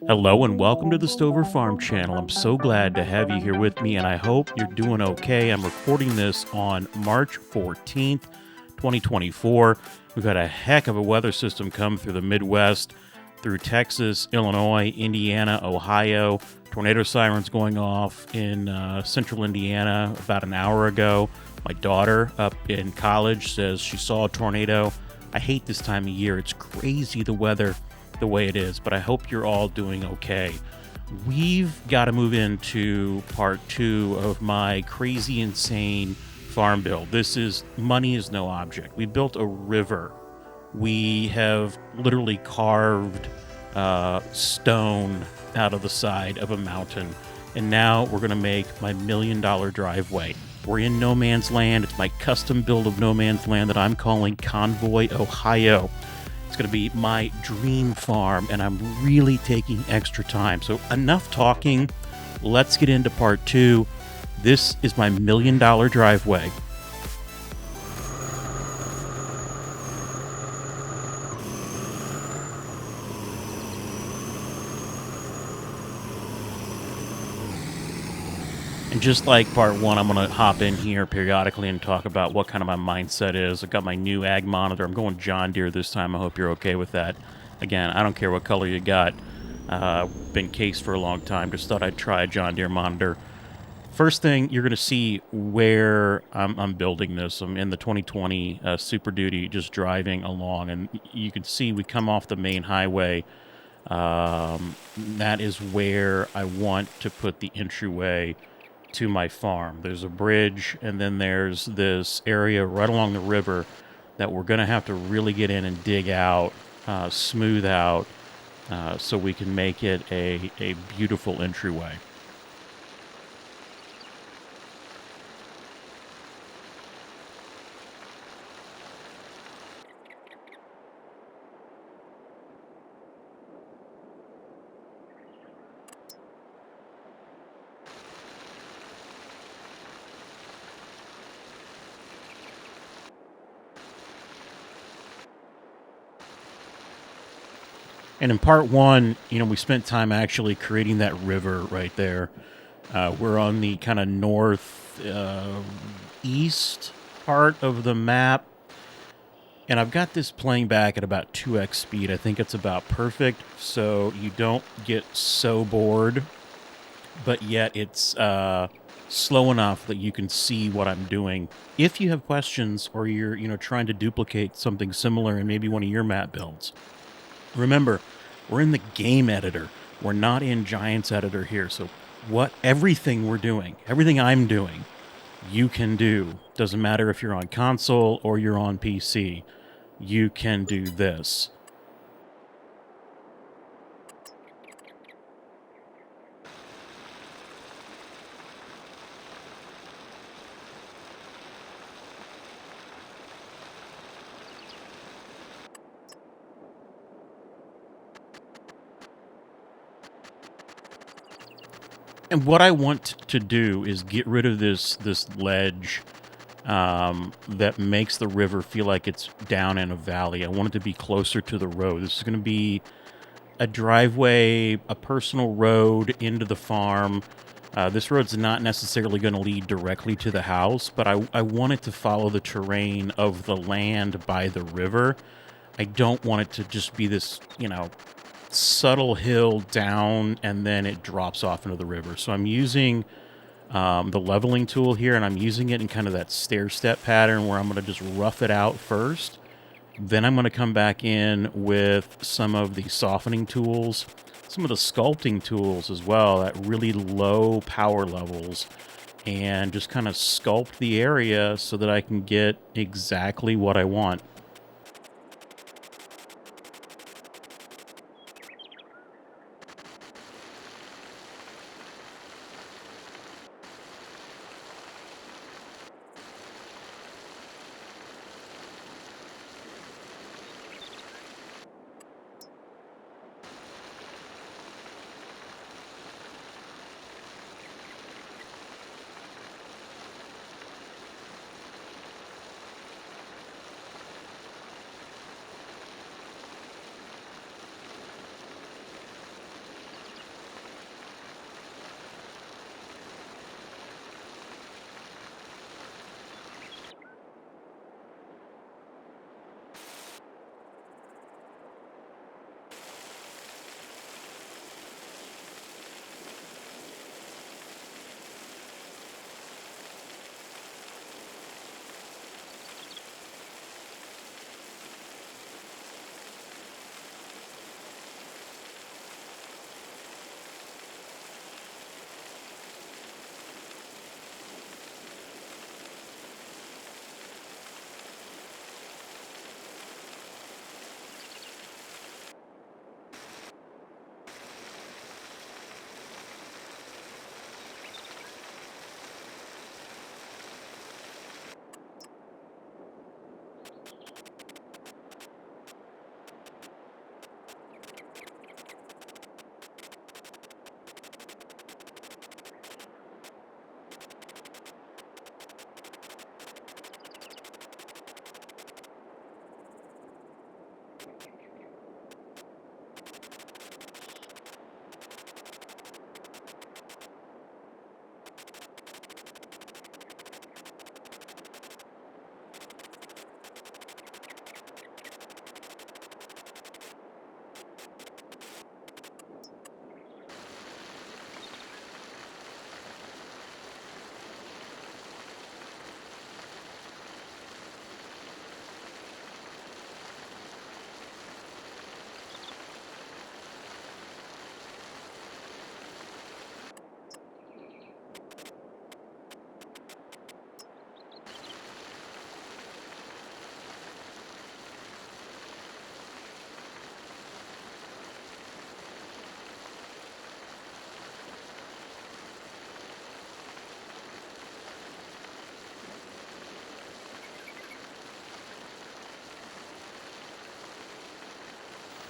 Hello and welcome to the Stover Farm channel. I'm so glad to have you here with me, and I hope you're doing okay. I'm recording this on March 14th, 2024. We've had a heck of a weather system come through the Midwest, through Texas, Illinois, Indiana, Ohio. Tornado sirens going off in central Indiana about an hour ago. My daughter up in college says she saw a tornado. I hate this time of year. It's crazy the weather the way it is, but I hope you're all doing okay. We've got to move into part two of my crazy, insane farm build. This is money is no object. We built a river. We have literally carved stone out of the side of a mountain, and now we're going to make my $1,000,000 driveway. We're in no man's land. It's my custom build of no man's land that I'm calling Convoy, Ohio. It's going to be my dream farm, and I'm really taking extra time. So enough talking. Let's get into part two. This is my $1,000,000 driveway. And just like part one, I'm going to hop in here periodically and talk about what kind of my mindset is. I've got my new ag monitor. I'm going John Deere this time. I hope you're okay with that. Again, I don't care what color you got. Been cased for a long time. Just thought I'd try a John Deere monitor. First thing, you're going to see where I'm building this. I'm in the 2020 Super Duty, just driving along. And you can see we come off the main highway. That is where I want to put the entryway to my farm. There's a bridge, and then there's this area right along the river that we're going to have to really get in and dig out, smooth out, so we can make it a beautiful entryway. And in part one, we spent time actually creating that river right there. We're on the kind of north east part of the map. And I've got this playing back at about 2x speed. I think it's about perfect, so you don't get so bored, but yet it's slow enough that you can see what I'm doing. If you have questions or you're trying to duplicate something similar in maybe one of your map builds, remember, we're in the game editor. We're not in Giants editor here. So everything we're doing, everything I'm doing, you can do. Doesn't matter if you're on console or you're on PC. You can do this. And what I want to do is get rid of this ledge that makes the river feel like it's down in a valley. I want it to be closer to the road. This is going to be a driveway, a personal road into the farm. This road's not necessarily going to lead directly to the house, but I want it to follow the terrain of the land by the river. I don't want it to just be this, subtle hill down and then it drops off into the river. So I'm using the leveling tool here, and I'm using it in kind of that stair-step pattern where I'm going to just rough it out first. Then I'm going to come back in with some of the softening tools, some of the sculpting tools as well at really low power levels, and just kind of sculpt the area so that I can get exactly what I want.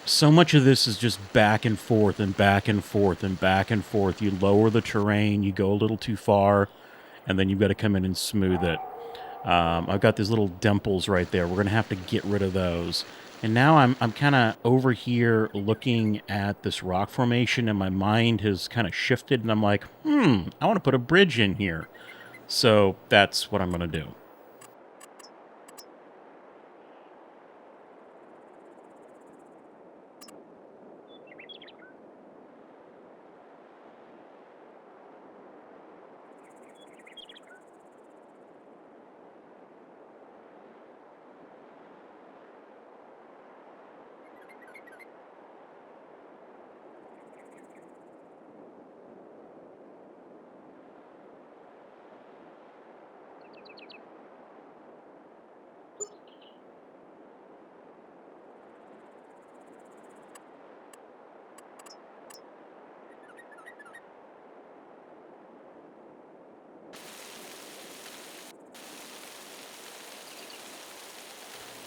So much of this is just back and forth and back and forth and back and forth. You lower the terrain, you go a little too far, and then you've got to come in and smooth it. I've got these little dimples right there. We're gonna have to get rid of those. And now I'm kind of over here looking at this rock formation, and my mind has kind of shifted, and I'm like, I want to put a bridge in here. So that's what I'm gonna do.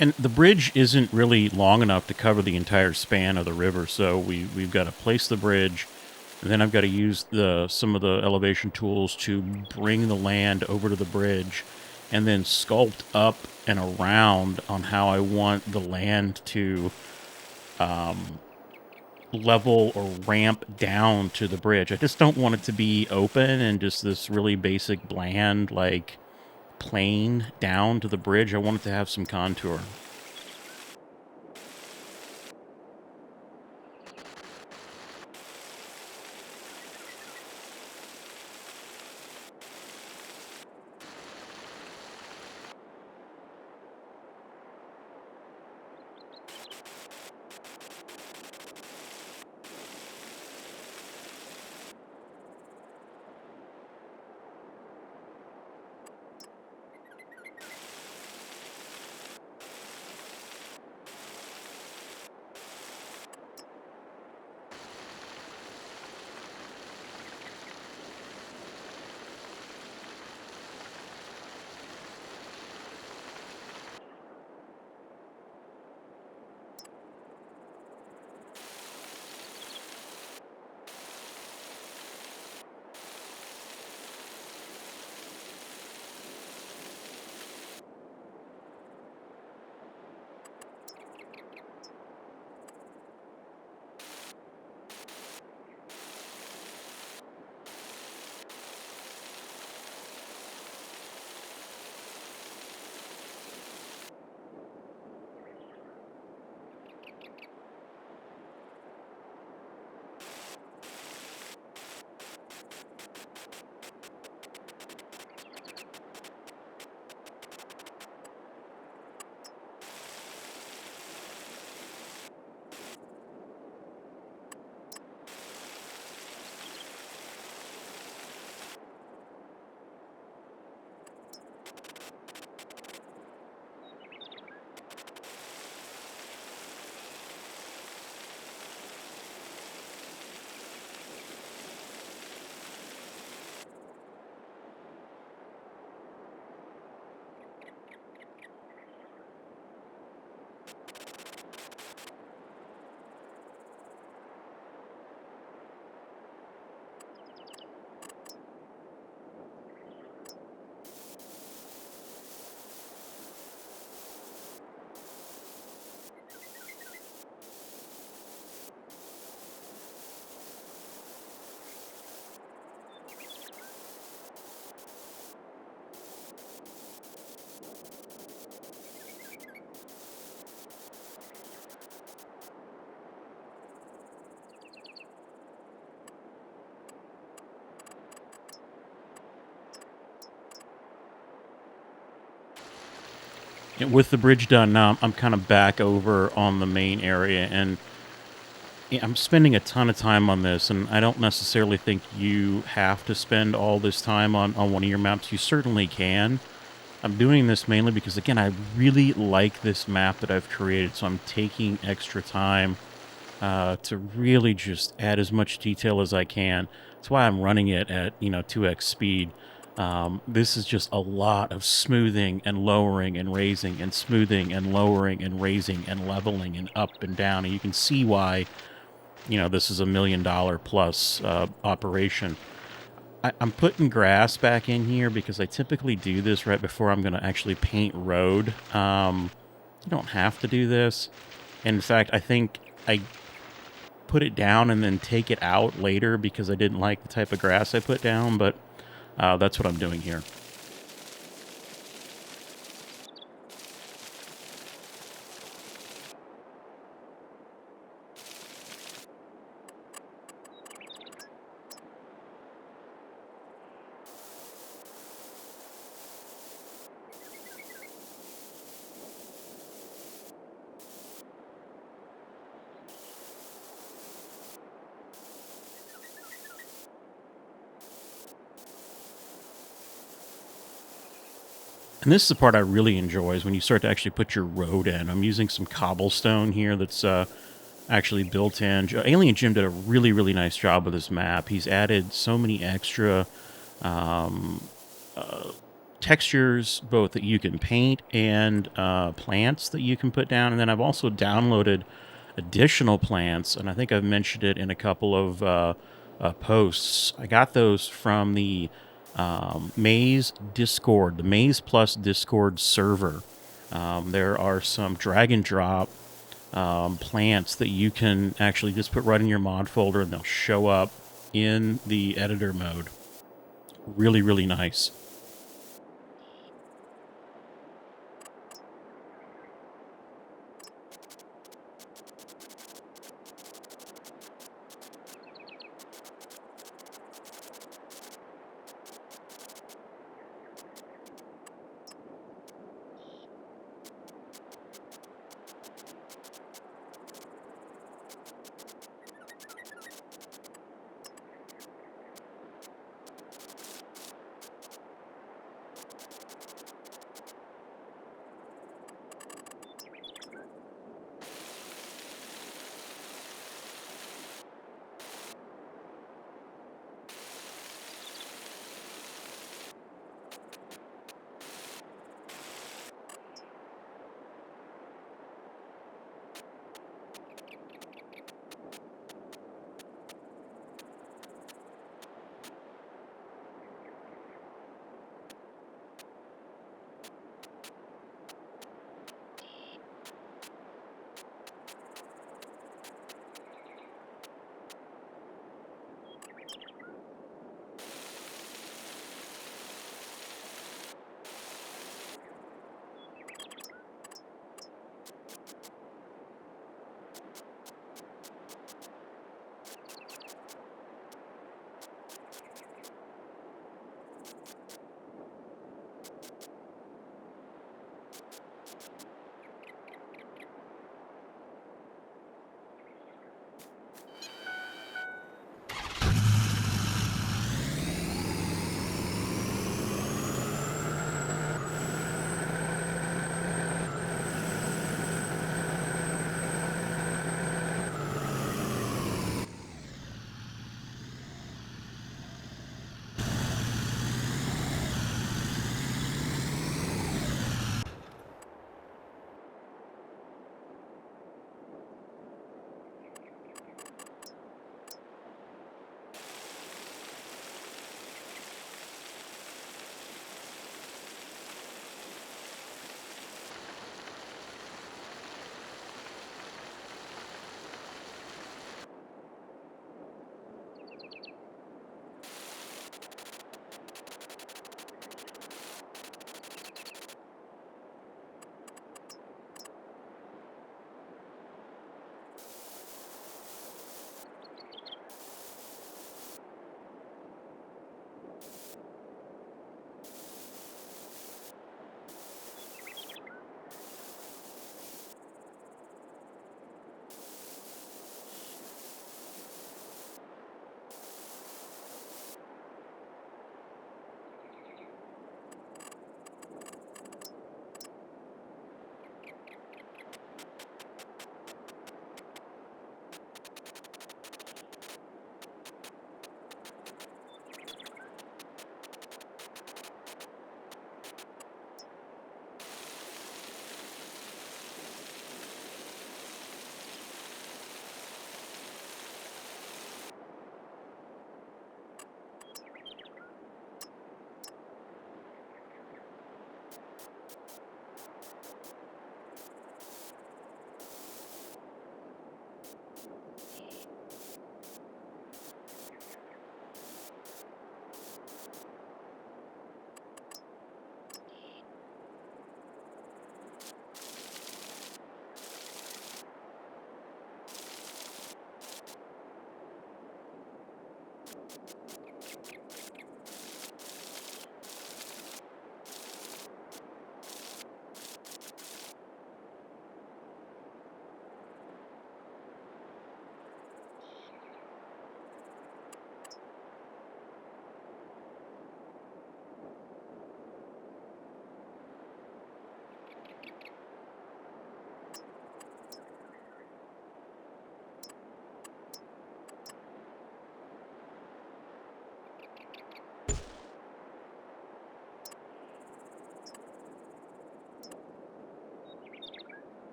And the bridge isn't really long enough to cover the entire span of the river, so we've got to place the bridge, and then I've got to use some of the elevation tools to bring the land over to the bridge, and then sculpt up and around on how I want the land to level or ramp down to the bridge. I just don't want it to be open and just this really basic, bland, like plane down to the bridge. I want it to have some contour. With the bridge done now, I'm kind of back over on the main area, and I'm spending a ton of time on this, and I don't necessarily think you have to spend all this time on one of your maps. You certainly can. I'm doing this mainly because, again, I really like this map that I've created, so I'm taking extra time to really just add as much detail as I can. That's why I'm running it at, 2x speed. This is just a lot of smoothing and lowering and raising and smoothing and lowering and raising and leveling and up and down. And you can see why, this is $1 million plus operation. I'm putting grass back in here because I typically do this right before I'm going to actually paint road. You don't have to do this. In fact, I think I put it down and then take it out later because I didn't like the type of grass I put down, but that's what I'm doing here. And this is the part I really enjoy is when you start to actually put your road in. I'm using some cobblestone here that's actually built in. Alien Jim did a really, really nice job with this map. He's added so many extra um, textures, both that you can paint and plants that you can put down. And then I've also downloaded additional plants, and I think I've mentioned it in a couple of posts. I got those from the Maze Discord, the Maze Plus Discord server. There are some drag and drop plants that you can actually just put right in your mod folder, and they'll show up in the editor mode. Really, really nice.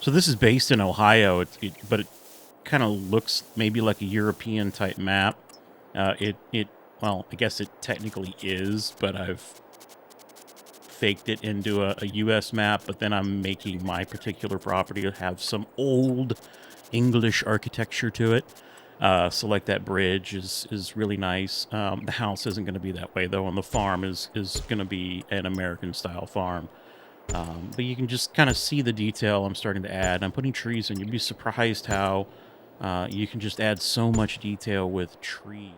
So this is based in Ohio, but it kind of looks maybe like a European type map. Well, I guess it technically is, but I've faked it into a U.S. map, but then I'm making my particular property to have some old English architecture to it. So like that bridge is really nice. The house isn't going to be that way though, and the farm is going to be an American style farm. But you can just kind of see the detail I'm starting to add. I'm putting trees in. You'd be surprised how you can just add so much detail with trees.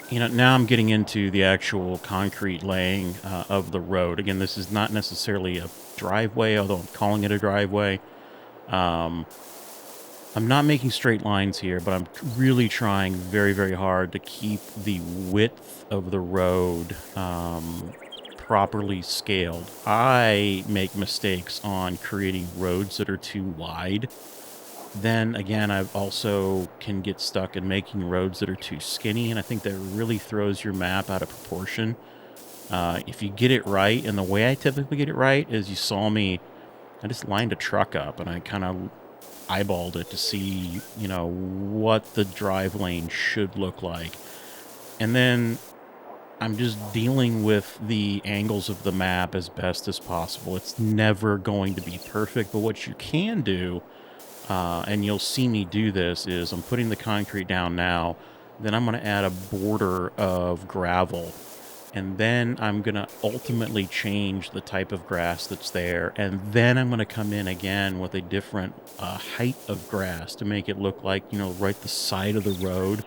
Now I'm getting into the actual concrete laying of the road. Again, this is not necessarily a driveway, although I'm calling it a driveway. Um, I'm not making straight lines here, but I'm really trying very, very hard to keep the width of the road properly scaled. I make mistakes on creating roads that are too wide. Then again, I also can get stuck in making roads that are too skinny, and I think that really throws your map out of proportion. If you get it right, and the way I typically get it right is you saw me, I just lined a truck up and I kind of eyeballed it to see, what the drive lane should look like. And then I'm just dealing with the angles of the map as best as possible. It's never going to be perfect, but what you can do, and you'll see me do this, is I'm putting the concrete down now, then I'm going to add a border of gravel, and then I'm going to ultimately change the type of grass that's there, and then I'm going to come in again with a different height of grass to make it look like, right the side of the road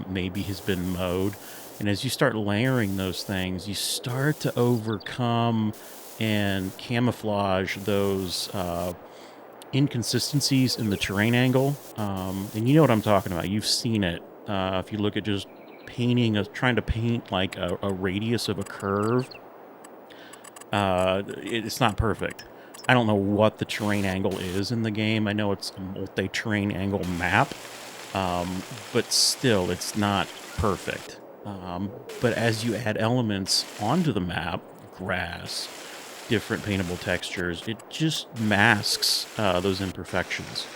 maybe has been mowed. And as you start layering those things, you start to overcome and camouflage those inconsistencies in the terrain angle. And you know what I'm talking about. You've seen it. If you look at just trying to paint like a radius of a curve, it's not perfect. I don't know what the terrain angle is in the game. I know it's a multi-terrain angle map, but still, it's not perfect. But as you add elements onto the map, grass, different paintable textures, it just masks those imperfections.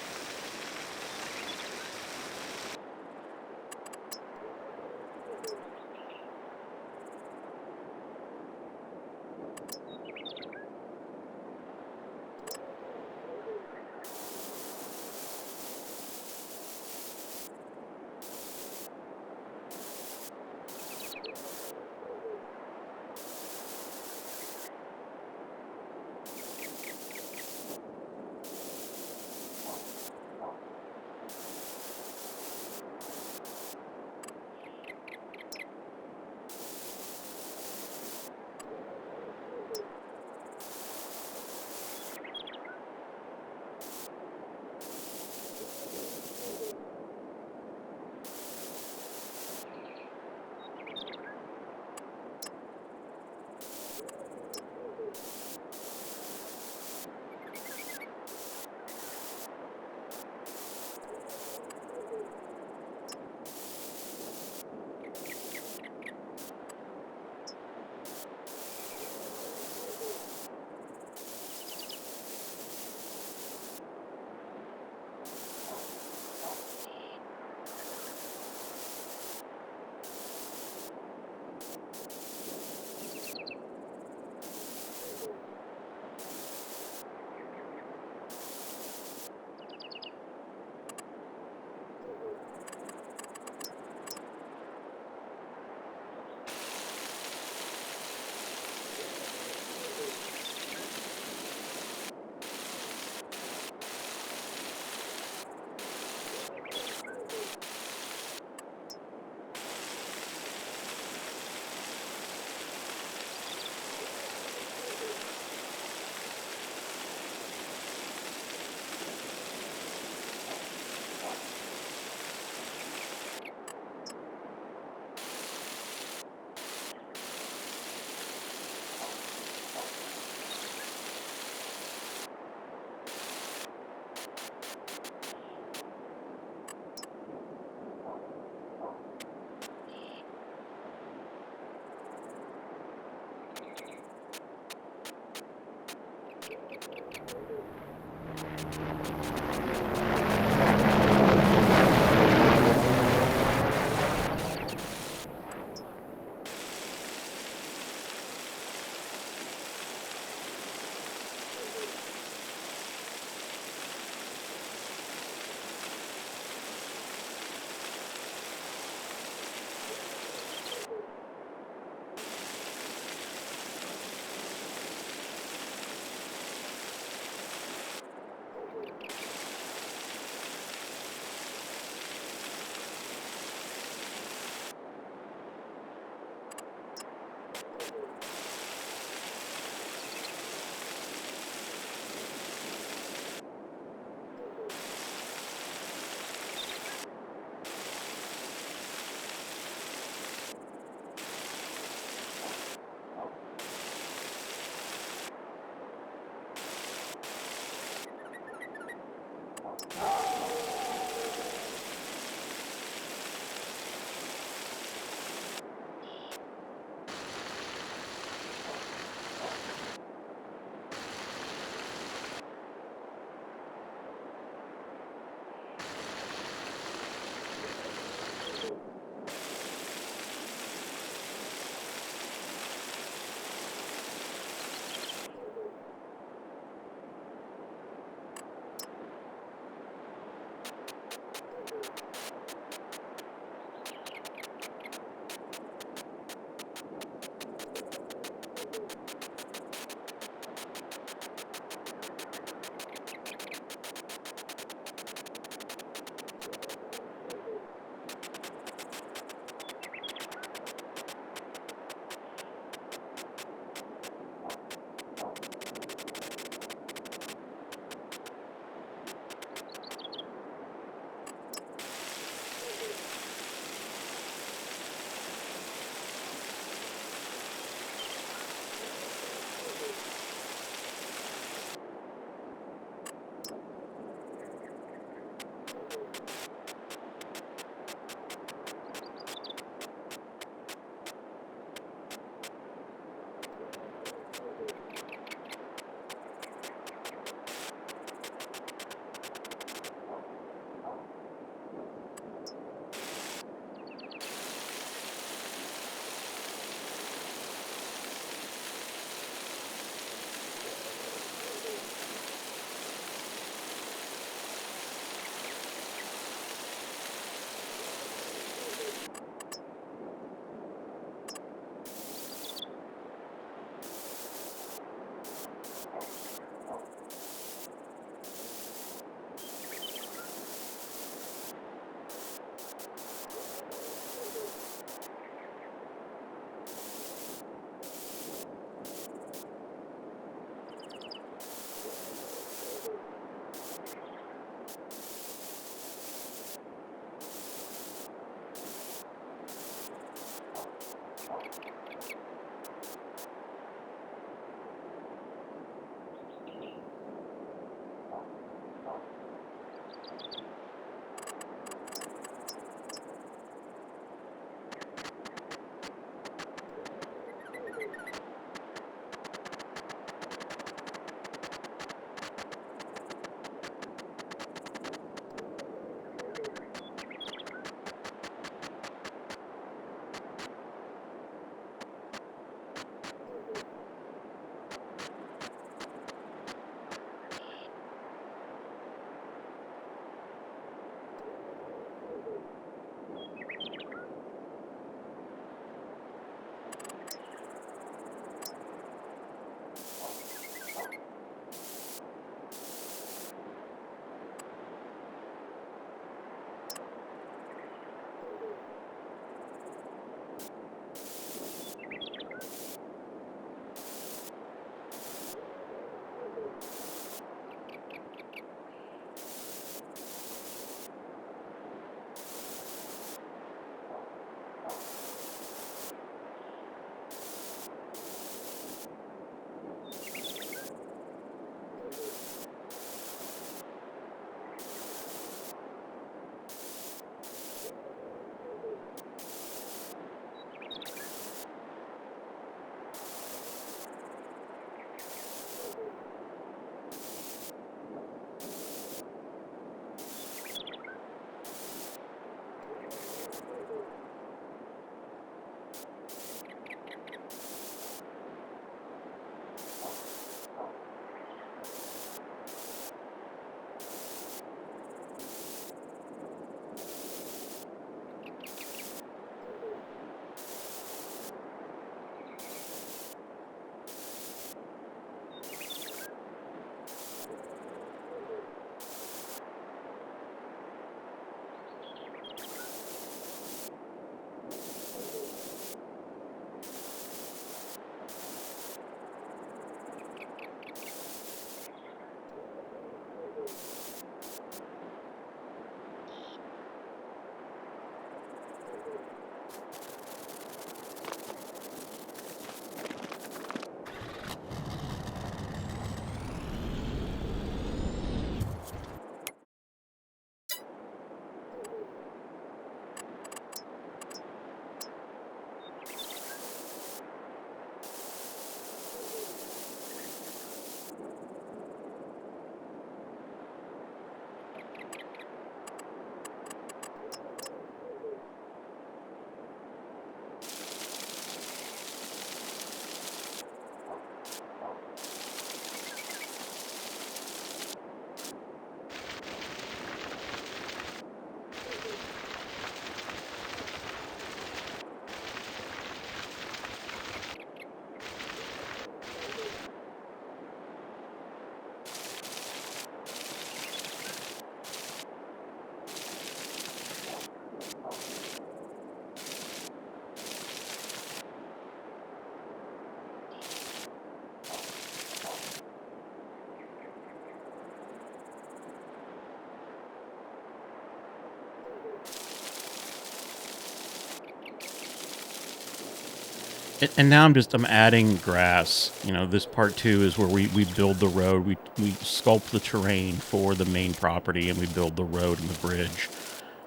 And now I'm adding grass. You know, this part two is where we build the road. We sculpt the terrain for the main property, and we build the road and the bridge.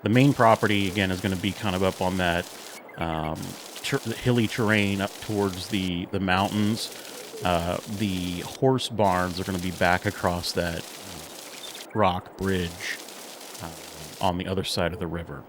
The main property, again, is going to be kind of up on that um, hilly terrain up towards the mountains. The horse barns are going to be back across that rock bridge on the other side of the river.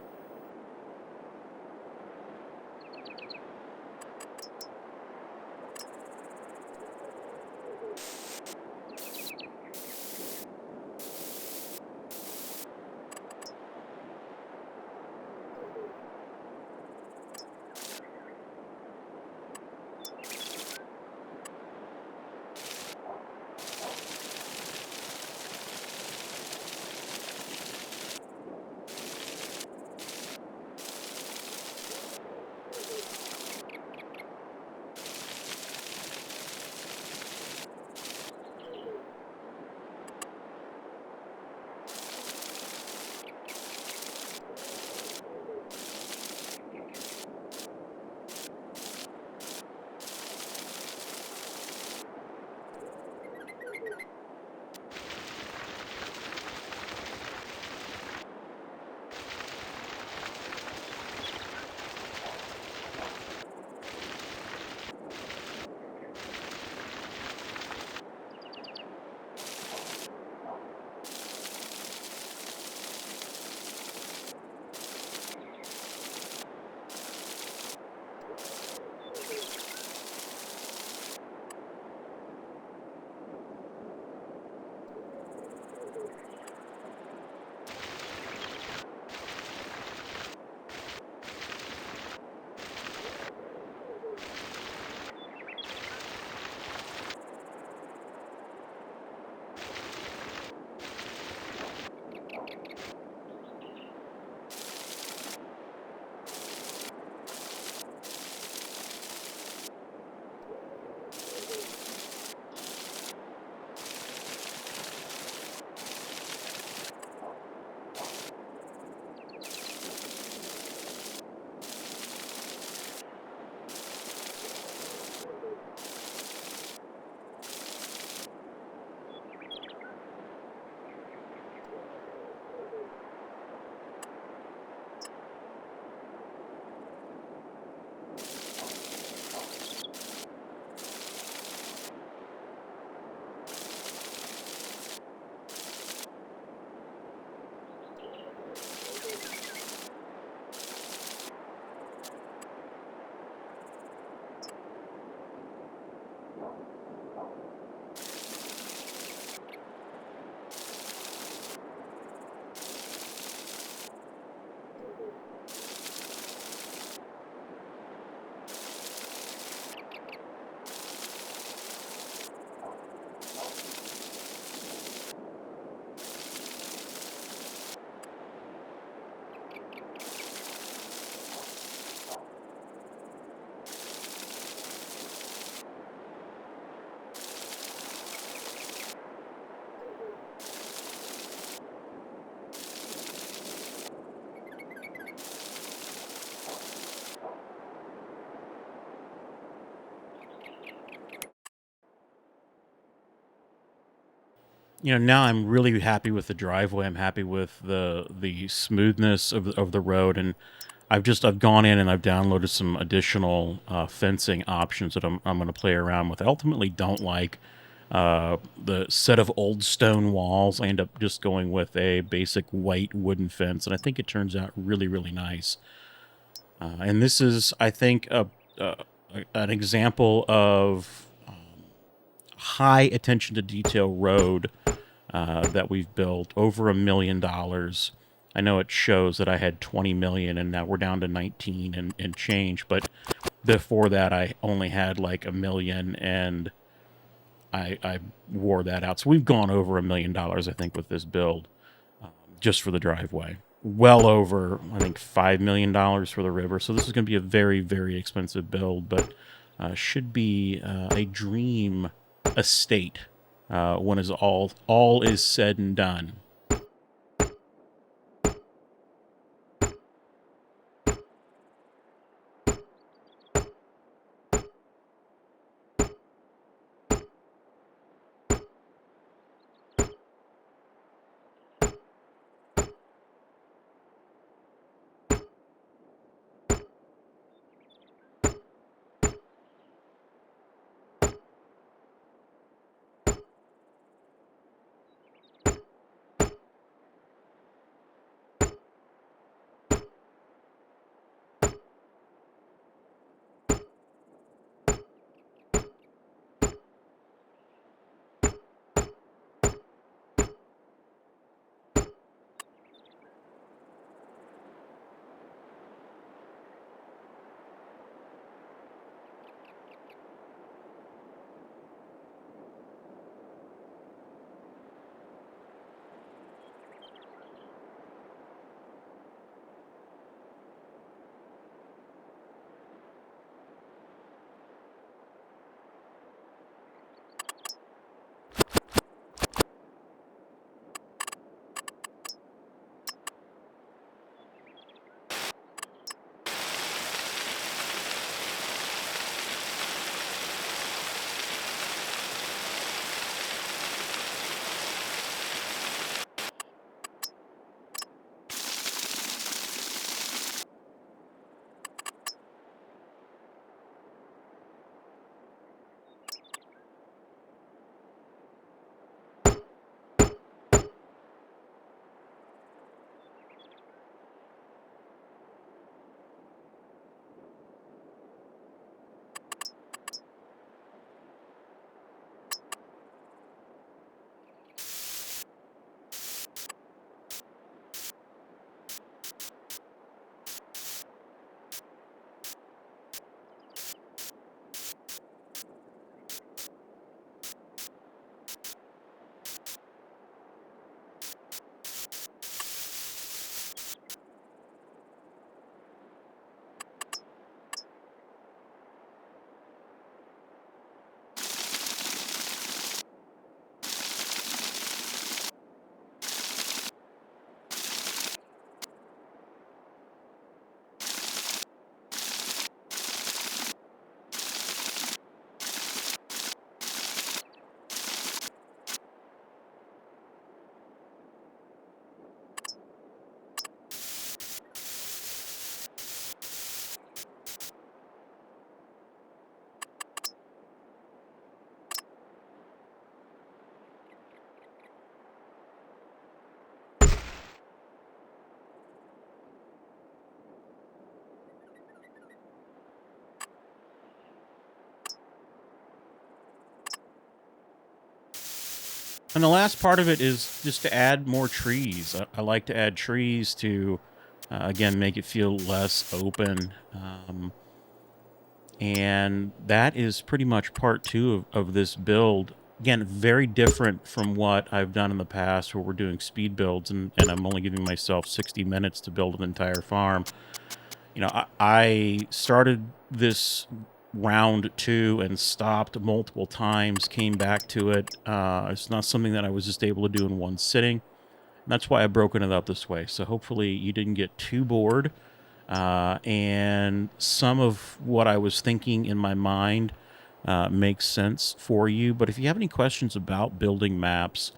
You know, now I'm really happy with the driveway. I'm happy with the smoothness of the road, and I've gone in and I've downloaded some additional fencing options that I'm going to play around with. I ultimately don't like the set of old stone walls. I end up just going with a basic white wooden fence, and I think it turns out really nice. And this is, I think, a an example of high attention to detail road that we've built, over $1 million. I know it shows that I had 20 million and now we're down to 19 and change, but before that I only had like 1 million, and I wore that out. So we've gone over $1 million, I think, with this build, just for the driveway. Well over, I think, $5 million for the river. So this is going to be a very expensive build, but should be a dream estate when is all is said and done. And the last part of it is just to add more trees. I like to add trees to, again, make it feel less open. And that is pretty much part two of this build. Again, very different from what I've done in the past where we're doing speed builds and I'm only giving myself 60 minutes to build an entire farm. You know, I started this round two and stopped multiple times, came back to it. It's not something that I was just able to do in one sitting. And that's why I've broken it up this way. So hopefully you didn't get too bored. And some of what I was thinking in my mind makes sense for you. But if you have any questions about building maps,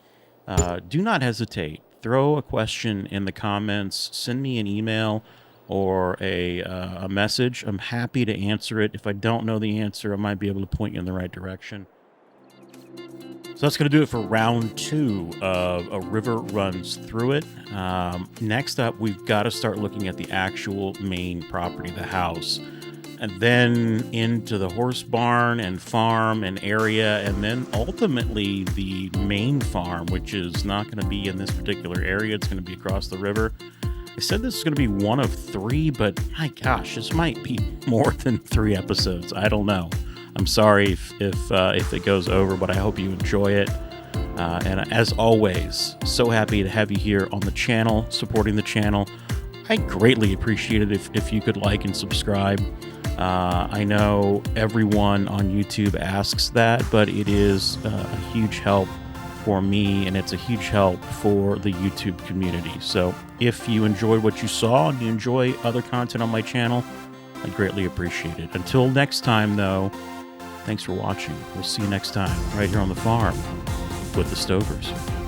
do not hesitate. Throw a question in the comments, send me an email or a message. I'm happy to answer it. If I don't know the answer, I might be able to point you in the right direction. So that's going to do it for round two of A River Runs Through It. Next up, we've got to start looking at the actual main property, the house. And then into the horse barn and farm and area, and then ultimately the main farm, which is not going to be in this particular area. It's going to be across the river. I said this is going to be one of three, but my gosh, this might be more than 3 episodes. I don't know. I'm sorry if it goes over, but I hope you enjoy it. And as always, so happy to have you here on the channel, supporting the channel. I greatly appreciate it if you could like and subscribe. I know everyone on YouTube asks that, but it is a huge help for me, and it's a huge help for the YouTube community. So if you enjoyed what you saw and you enjoy other content on my channel, I greatly appreciate it. Until next time, though, thanks for watching. We'll see you next time right here on the farm with the Stovers.